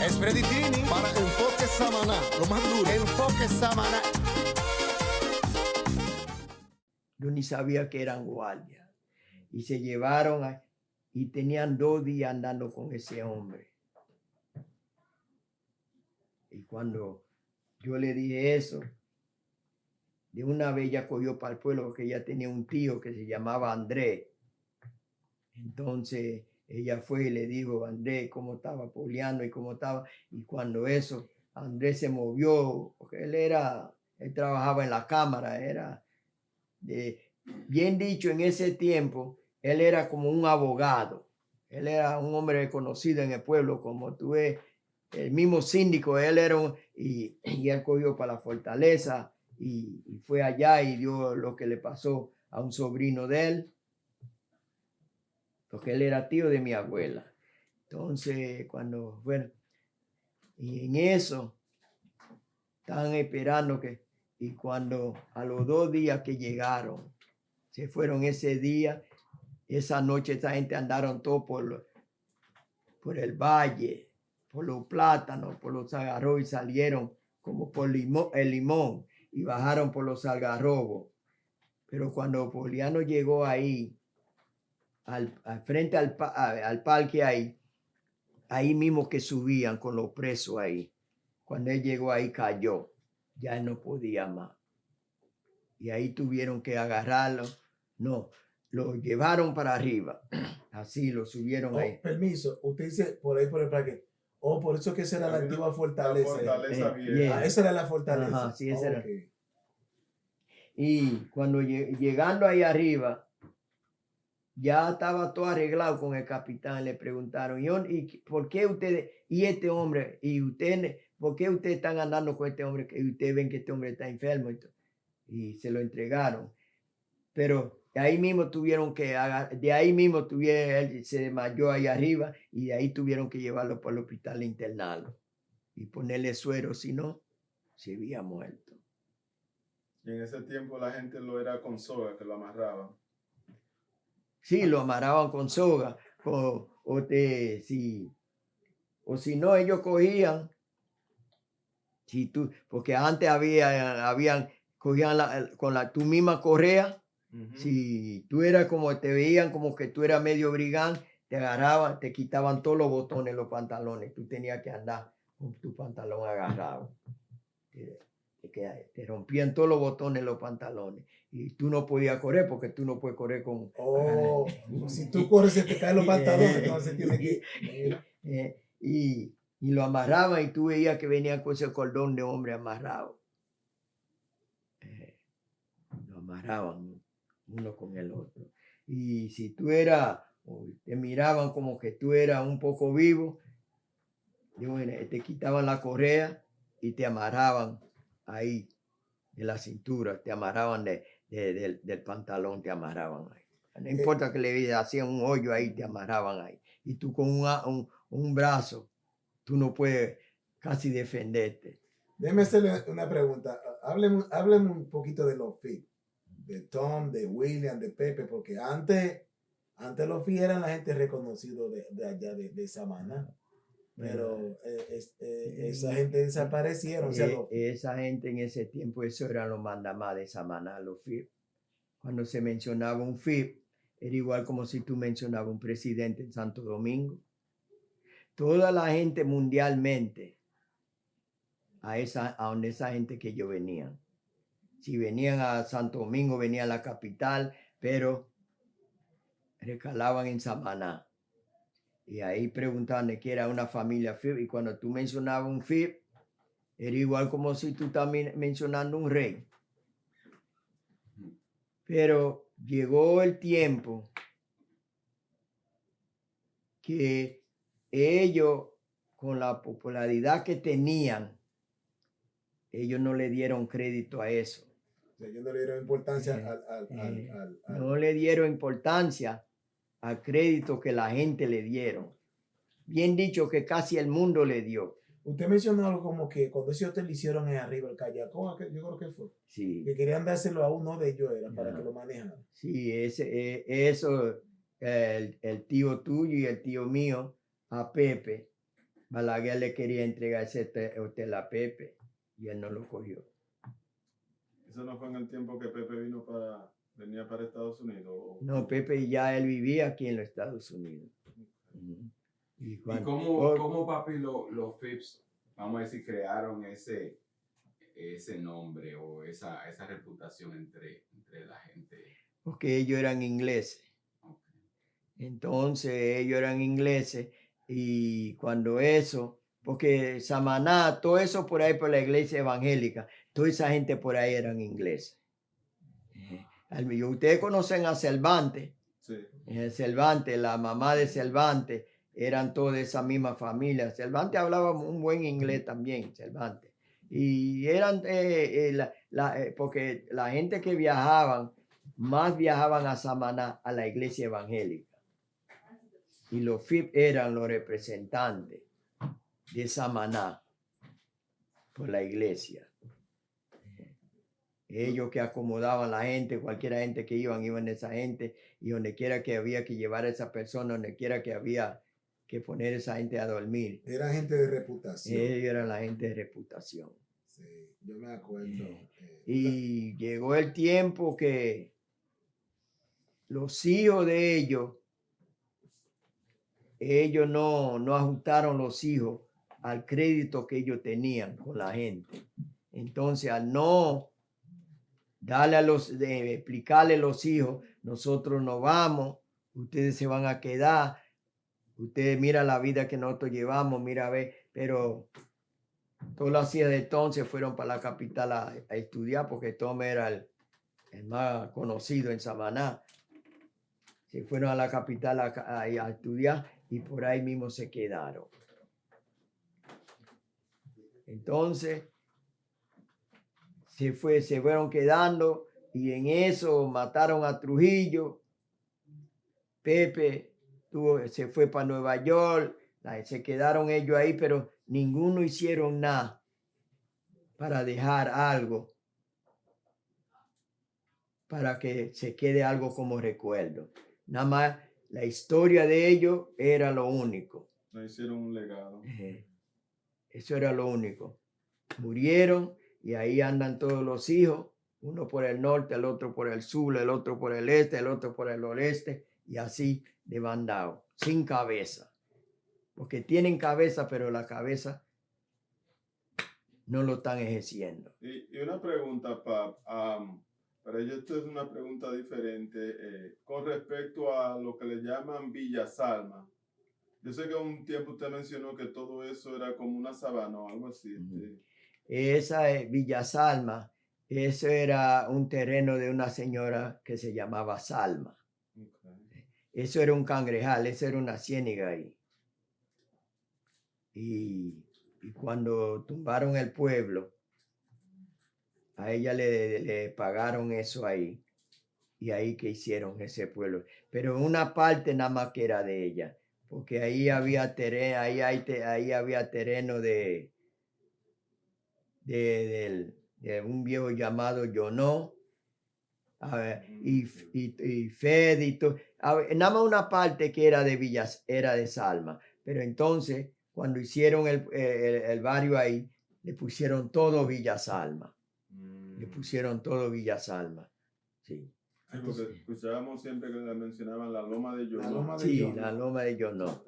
Espreditini para Enfoque Samaná, lo más duro. Enfoque Samaná. Yo ni sabía que eran guardias. Y se llevaron y tenían 2 días andando con ese hombre. Y cuando yo le dije eso, de una vez ella cogió para el pueblo porque ella tenía un tío que se llamaba Andrés. Entonces ella fue y le dijo a Andrés cómo estaba Poliano y cómo estaba. Y cuando eso, Andrés se movió, porque él trabajaba en la cámara, bien dicho, en ese tiempo, él era como un abogado. Él era un hombre conocido en el pueblo, como tú ves, el mismo síndico, él era y él cogió para la fortaleza y fue allá y dio lo que le pasó a un sobrino de él, porque él era tío de mi abuela. Entonces, bueno, y en eso, estaban esperando y cuando a los 2 días que llegaron, se fueron ese día, esa noche esa gente andaron todo por el valle, por los plátanos, por los algarrobos y salieron como por el limón y bajaron por los algarrobos. Pero cuando Poliano llegó ahí, al frente al parque ahí mismo que subían con los presos ahí, cuando él llegó ahí cayó, ya él no podía más. Y ahí tuvieron que agarrarlo. No, lo llevaron para arriba. Así lo subieron ahí. Permiso, usted dice por ahí por el parque. Por eso que esa era la antigua fortaleza. La fortaleza vieja. Esa era la fortaleza. Ajá, sí, esa era. Y cuando llegando ahí arriba, ya estaba todo arreglado con el capitán. Le preguntaron, ¿y por qué ustedes, y este hombre, y ustedes, por qué ustedes están andando con este hombre? Que ustedes ven que este hombre está enfermo. Y se lo entregaron. Pero de ahí mismo él se desmayó ahí arriba y de ahí tuvieron que llevarlo para el hospital e internarlo y ponerle suero, si no, se había muerto. Y en ese tiempo la gente lo era con soga, que lo amarraban. Sí, lo amarraban con soga, o si no, ellos cogían, porque antes cogían con tu misma correa. Si tú eras como, te veían como que tú eras medio brigán, te agarraban, te quitaban todos los botones, los pantalones. Tú tenías que andar con tu pantalón agarrado. Te rompían todos los botones, los pantalones. Y tú no podías correr porque tú no puedes correr con... Si tú corres se te caen los pantalones, entonces tienes que... Y lo amarraban y tú veías que venían con ese cordón de hombre amarrado. Lo amarraban uno con el otro. Y si tú te miraban como que tú eras un poco vivo, te quitaban la correa y te amarraban ahí de la cintura, te amarraban del pantalón, te amarraban ahí. No importa que le hacían un hoyo ahí, te amarraban ahí. Y tú con un brazo, tú no puedes casi defenderte. Déjeme hacerle una pregunta. Hábleme un poquito de los FIP. De Tom, de William, de Pepe, porque antes los FI eran la gente reconocida de allá de Samaná, pero esa gente desaparecieron. Esa gente en ese tiempo, eso eran los mandamás de Samaná, los FI. Cuando se mencionaba un FI, era igual como si tú mencionabas un presidente en Santo Domingo. Toda la gente mundialmente, a donde esa gente que ellos venían. Si venían a Santo Domingo, venían a la capital, pero recalaban en Samaná. Y ahí preguntaban de qué era una familia FIP. Y cuando tú mencionabas un FIP, era igual como si tú estás mencionando un rey. Pero llegó el tiempo que ellos, con la popularidad que tenían, ellos no le dieron crédito a eso. Ellos no le dieron importancia no le dieron importancia al crédito que la gente le dieron. Bien dicho, que casi el mundo le dio. Usted mencionó algo como que cuando ellos te lo hicieron ahí arriba, el Cayacó, yo creo que fue. Sí. Que querían dárselo a uno de ellos, para que lo manejaran. Sí, el tío tuyo y el tío mío, a Pepe, Balaguer le quería entregar ese hotel a Pepe y él no lo cogió. ¿Eso no fue en el tiempo que Pepe venía para Estados Unidos? No, Pepe ya él vivía aquí en los Estados Unidos. Y ¿Y cuando, cómo papi, los Phipps, vamos a decir, crearon ese nombre o esa reputación entre la gente? porque ellos eran ingleses. Okay. Entonces ellos eran ingleses y cuando eso, porque Samaná, todo eso por ahí por la iglesia evangélica, toda esa gente por ahí eran ingleses. Ustedes conocen a Cervantes. Sí. Cervantes, la mamá de Cervantes, eran todas de esa misma familia. Cervantes hablaba un buen inglés también, Cervantes. Y eran, porque la gente que viajaban, más viajaban a Samaná, a la iglesia evangélica. Y los Phipps eran los representantes de Samaná por la iglesia. Ellos que acomodaban la gente, cualquier gente que iban esa gente, y donde quiera que había que llevar a esa persona, donde quiera que había que poner esa gente a dormir. Era gente de reputación. Ellos eran la gente de reputación. Sí, yo me acuerdo. Y llegó el tiempo que los hijos de ellos no ajustaron los hijos al crédito que ellos tenían con la gente. Entonces, al no explicarle a los hijos, nosotros no vamos, ustedes se van a quedar, ustedes mira la vida que nosotros llevamos, mira a ver, pero todos los hijos de entonces fueron para la capital a estudiar porque Tom era el más conocido en Samaná. Se fueron a la capital a estudiar y por ahí mismo se quedaron. Entonces, se fueron quedando y en eso mataron a Trujillo. Pepe se fue para Nueva York, se quedaron ellos ahí, pero ninguno hicieron nada para dejar algo, para que se quede algo como recuerdo. Nada más la historia de ellos era lo único. No hicieron un legado. Eso era lo único. Murieron y ahí andan todos los hijos, uno por el norte, el otro por el sur, el otro por el este, el otro por el oeste, y así de bandado, sin cabeza. Porque tienen cabeza, pero la cabeza no lo están ejerciendo. Y una pregunta, Pap. Para ellos esto es una pregunta diferente. Con respecto a lo que le llaman Villa Salma. Yo sé que un tiempo usted mencionó que todo eso era como una sabana o algo así. Esa es Villa Salma. Eso era un terreno de una señora que se llamaba Salma. Okay. Eso era un cangrejal, eso era una ciénaga ahí. Y cuando tumbaron el pueblo, a ella le pagaron eso ahí. Y ahí que hicieron ese pueblo. Pero una parte nada más que era de ella. Porque ahí había terreno, ahí había terreno de un viejo llamado Yonó. Y Fed y todo. Nada más una parte que era de Villas, era de Salma. Pero entonces, cuando hicieron el barrio ahí, le pusieron todo Villa Salma. Le pusieron todo Villa Salma. Sí. Sí, porque escuchábamos siempre que mencionaban la loma de Yonó. La loma de Sí, Yonó. la loma de Yonó.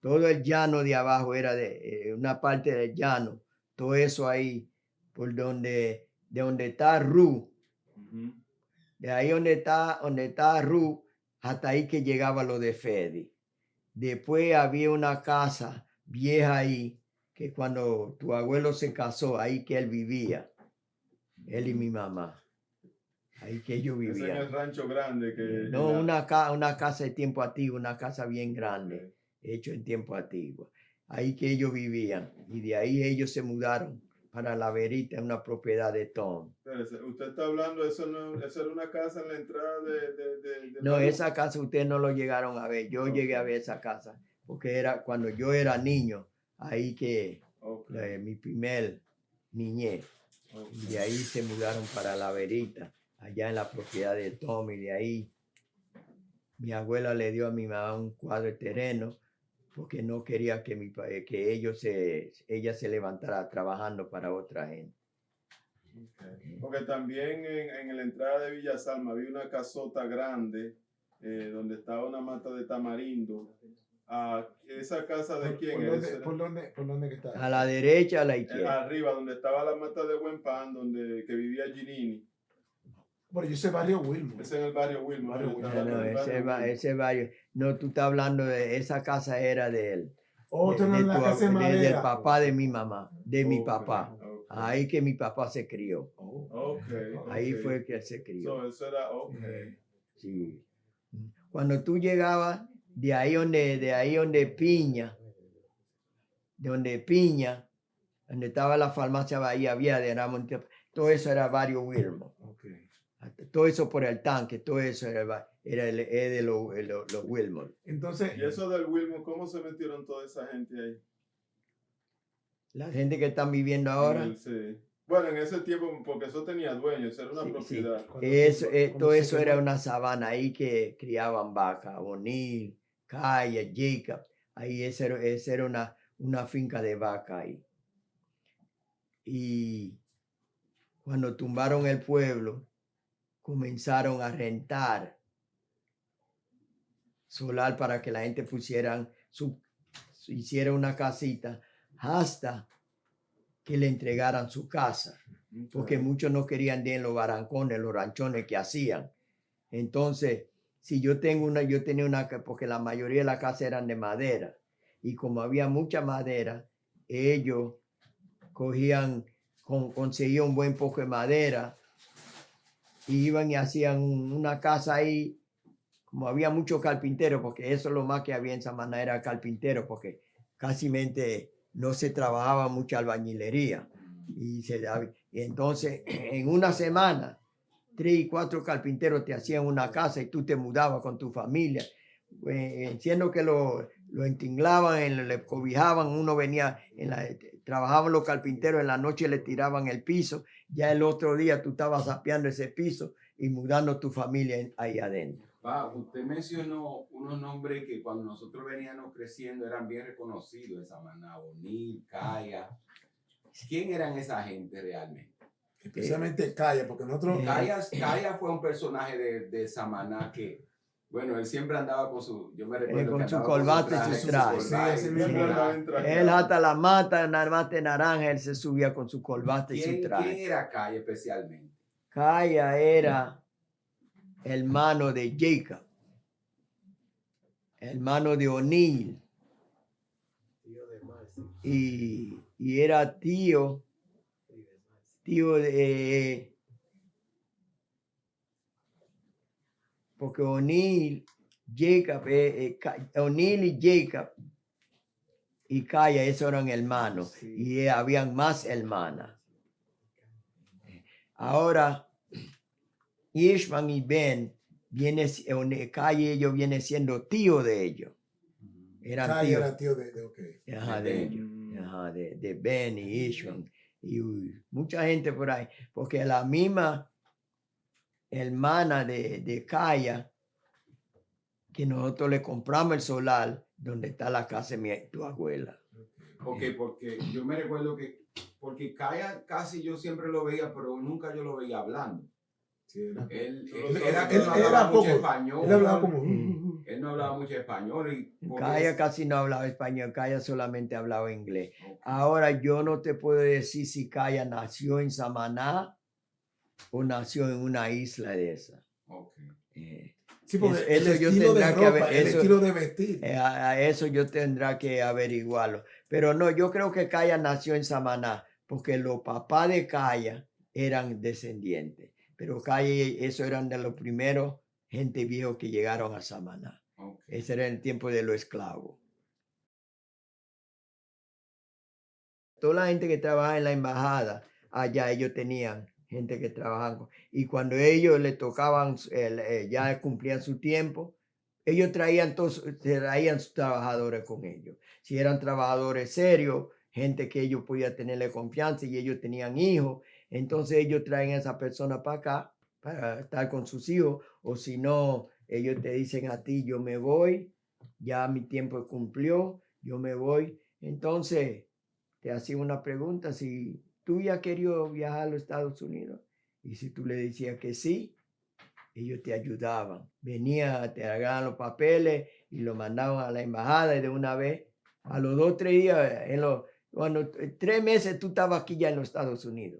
Todo el llano de abajo era de una parte del llano. Todo eso ahí, por de donde está Ru. De ahí donde está Ru, hasta ahí que llegaba lo de Fedi. Después había una casa vieja ahí, que cuando tu abuelo se casó, ahí que él vivía. Él y mi mamá. Ahí que ellos Ese vivían. en el rancho grande que... No, una casa de tiempo antiguo, una casa bien grande, hecho en tiempo antiguo. Ahí que ellos vivían. Y de ahí ellos se mudaron para La Verita, una propiedad de Tom. Espérese, usted está hablando, eso era una casa en la entrada de No, Perú. esa casa ustedes no lo llegaron a ver. Yo llegué a ver esa casa, porque era cuando yo era niño, ahí que mi primer niñez. Y de ahí se mudaron para La Verita, allá en la propiedad de Tom, y de ahí mi abuela le dio a mi mamá un cuadro de terreno porque no quería que, que ella se levantara trabajando para otra gente. Porque también en la entrada de Villa Salma había una casota grande donde estaba una mata de tamarindo. ¿Esa casa de quién era? ¿Por dónde que está? A la derecha, a la izquierda. Arriba, donde estaba la mata de Buen Pan, que vivía Ginini. Bueno, yo sé barrio Wilmore. Es en el barrio Wilmore. Barrio Está Wilmore. hablando No, del barrio Wilmore. ese barrio. No, tú estás hablando de esa casa era de él. Otro de en la casa de del madera. papá de mi mamá, de mi Ok, papá. ok. Ahí que mi papá se crió. Ok, Ahí ok. fue que él se crió. So, eso era, ok. Sí. Cuando tú llegabas de ahí donde Piña, donde estaba la farmacia Bahía Vía de Ramón, todo eso era barrio Wilmore. Okay. Todo eso por el tanque, todo eso era de los Wilmore. Entonces, Y eso del Wilmore, ¿cómo se metieron toda esa gente ahí? La gente que están viviendo ahora, Sí. Bueno, en ese tiempo, porque eso tenía dueños, era una Sí, propiedad. todo eso era una sabana ahí que criaban vacas, O'Neill, Calla, Jacob, ahí esa era una finca de vaca ahí. Y cuando tumbaron el pueblo, comenzaron a rentar solar para que la gente hiciera una casita hasta que le entregaran su casa, porque muchos no querían ir en los barrancones, los ranchones que hacían. Entonces, si yo tenía una, porque la mayoría de las casas eran de madera, y como había mucha madera, ellos conseguían un buen poco de madera, y iban y hacían una casa ahí, como había muchos carpinteros, porque eso es lo más que había en Samaná, era carpintero, porque casi no se trabajaba mucha albañilería. Y entonces, en una semana, 3 y 4 carpinteros te hacían una casa y tú te mudabas con tu familia. Siendo que lo entinglaban, le cobijaban, uno venía, trabajaban los carpinteros, en la noche le tiraban el piso, ya el otro día tú estabas sapeando ese piso y mudando tu familia ahí adentro. Usted mencionó unos nombres que cuando nosotros veníamos creciendo eran bien reconocidos en Samaná, O'Neill, Calla. ¿Quién eran esa gente realmente? especialmente Calla, porque nosotros... Calla fue un personaje de Samaná que, bueno, él siempre andaba con su, yo me recuerdo con que su andaba corbata y su traje. Sí, así mismo Él hasta la mata naranja, él se subía con su corbata y su traje. ¿Quién era Calla especialmente? Calla era hermano de Jacob, hermano de O'Neill, y era tío de, porque O'Neill y Jacob y Calla, esos eran hermanos, y habían más hermanas. Ahora, Ishman y Ben, Calla y ellos vienen siendo tío de ellos. Eran Calla tíos. era tío de okay. De ellos. De Ben y Ishman. Y mucha gente por ahí. Porque la misma hermana de Calla, que nosotros le compramos el solar donde está la casa de tu abuela. Ok, porque yo me recuerdo que, porque Calla casi yo siempre lo veía, pero nunca yo lo veía hablando. Sí, Él era hablaba poco. mucho español. Él hablaba como... Él no hablaba mucho español. Y Calla casi no hablaba español, Calla solamente hablaba inglés. Okay. Ahora yo no te puedo decir si Calla nació en Samaná o nació en una isla de esa. Okay. Sí, porque Eso el yo estilo de tendrá que ropa, el estilo de vestir. A eso yo tendrá que averiguarlo. Pero no, yo creo que Calla nació en Samaná, porque los papás de Calla eran descendientes. Pero Calla, eso eran de los primeros gente viejos que llegaron a Samaná. Okay. Ese era el tiempo de los esclavos. Toda la gente que trabajaba en la embajada, allá ellos tenían gente que trabajaban. Y cuando ellos le tocaban, ya cumplían su tiempo, ellos traían sus trabajadores con ellos. Si eran trabajadores serios, gente que ellos podían tenerle confianza y ellos tenían hijos, entonces ellos traen a esa persona para acá para estar con sus hijos. O si no, ellos te dicen a ti, yo me voy ya mi tiempo cumplió, yo me voy. Entonces, te hacía una pregunta, si tú ya querías viajar a los Estados Unidos, y si tú le decías que sí, ellos te ayudaban. Venían, te agarraban los papeles y lo mandaban a la embajada y de una vez, a los 2 o 3 días, cuando 3 meses tú estabas aquí ya en los Estados Unidos.